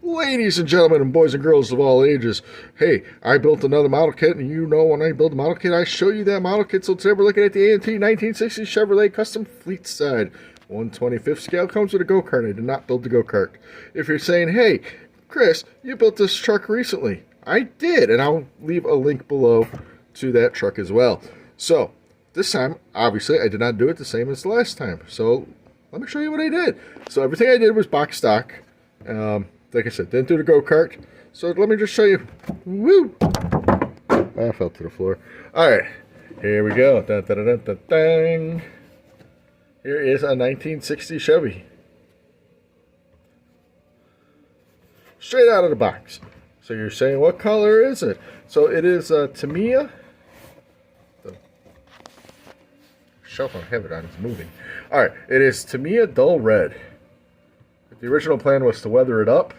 Ladies and gentlemen and boys and girls of all ages, hey, I built another model kit, and you know when I build a model kit, I show you that model kit. So today we're looking at the AMT 1960 Chevrolet Custom Fleetside. 1/25 scale, comes with a go-kart. I did not build the go-kart. If you're saying, hey, Chris, you built this truck recently, I did, and I'll leave a link below to that truck as well. So this time, obviously, I did not do it the same as the last time. So let me show you what I did. So everything I did was box stock. Like I said, didn't do the go-kart. So let me just show you. Woo! I fell to the floor. Alright, here we go. Dun, dun, dun, dun, dun. Here is a 1960 Chevy. Straight out of the box. So you're saying, what color is it? So it is Tamiya. The shelf I have it on is moving. Alright, it is Tamiya Dull Red. The original plan was to weather it up,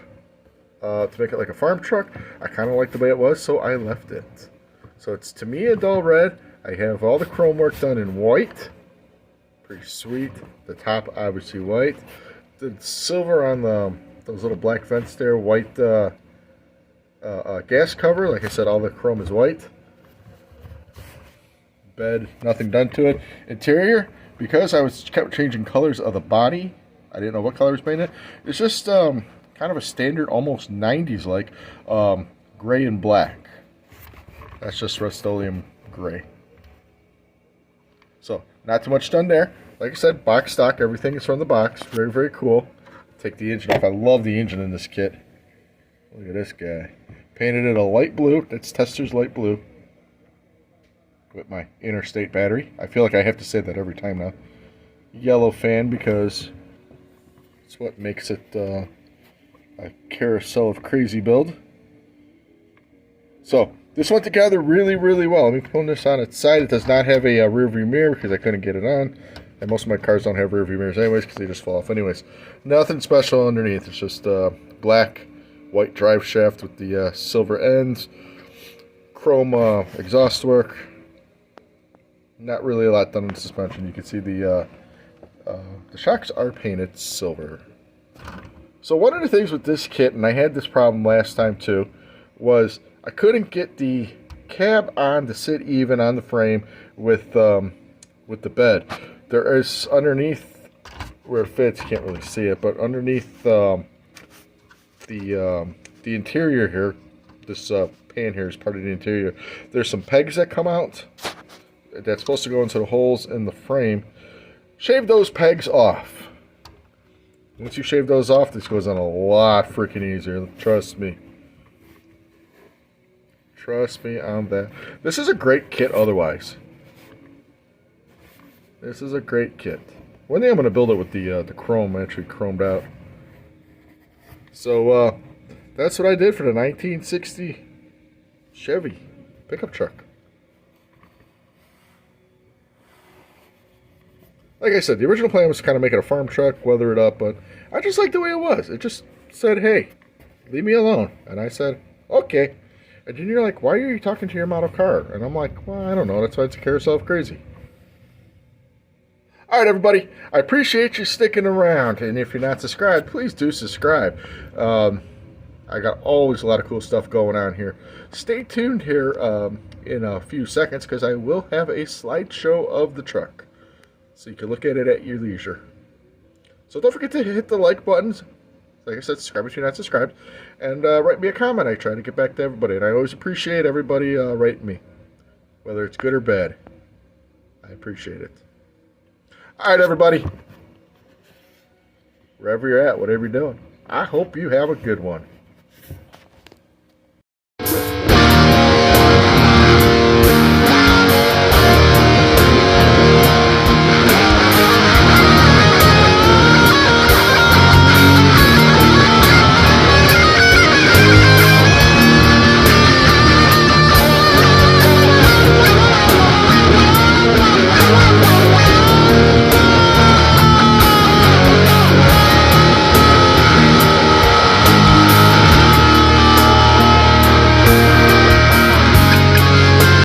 to make it like a farm truck. I kind of liked the way it was, so I left it. So it's Tamiya Dull Red. I have all the chrome work done in white. Pretty sweet. The top obviously white. The silver on those little black vents there. White gas cover. Like I said, all the chrome is white. Bed, nothing done to it. Interior, because I kept changing colors of the body, I didn't know what color was painted. It's just kind of a standard, almost 90s like, gray and black. That's just Rust-Oleum gray. So, not too much done there. Like I said, box stock, everything is from the box. Very, very cool. Take the engine off. I love the engine in this kit. Look at this guy. Painted it a light blue. That's Tester's light blue. With my Interstate battery. I feel like I have to say that every time now. Yellow fan because it's what makes it a carousel of crazy build. So, this went together really, really well. Let me put this on its side. It does not have a rear view mirror because I couldn't get it on. And most of my cars don't have rear view mirrors anyways because they just fall off anyways. Nothing special underneath. It's just black, white drive shaft with the silver ends. Chrome exhaust work. Not really a lot done in the suspension. You can see the shocks are painted silver. So one of the things with this kit, and I had this problem last time too, was I couldn't get the cab on to sit even on the frame with the bed. There is underneath where it fits, you can't really see it, but underneath the interior here, this pan here is part of the interior. There's some pegs that come out that's supposed to go into the holes in the frame. Shave those pegs off. Once you shave those off, this goes on a lot freaking easier. Trust me. Trust me on that. This is a great kit otherwise. This is a great kit. One day I'm going to build it with the chrome actually chromed out. So that's what I did for the 1960 Chevy pickup truck. Like I said, the original plan was to kind of make it a farm truck, weather it up, but I just liked the way it was. It just said, hey, leave me alone. And I said, okay. And then you're like, why are you talking to your model car? And I'm like, well, I don't know. That's why it's a carousel of crazy. All right, everybody. I appreciate you sticking around. And if you're not subscribed, please do subscribe. I got always a lot of cool stuff going on here. Stay tuned here in a few seconds because I will have a slideshow of the truck. So you can look at it at your leisure. So don't forget to hit the like buttons. Like I said, subscribe if you're not subscribed. And write me a comment. I try to get back to everybody. And I always appreciate everybody writing me. Whether it's good or bad. I appreciate it. Alright, everybody. Wherever you're at, whatever you're doing, I hope you have a good one.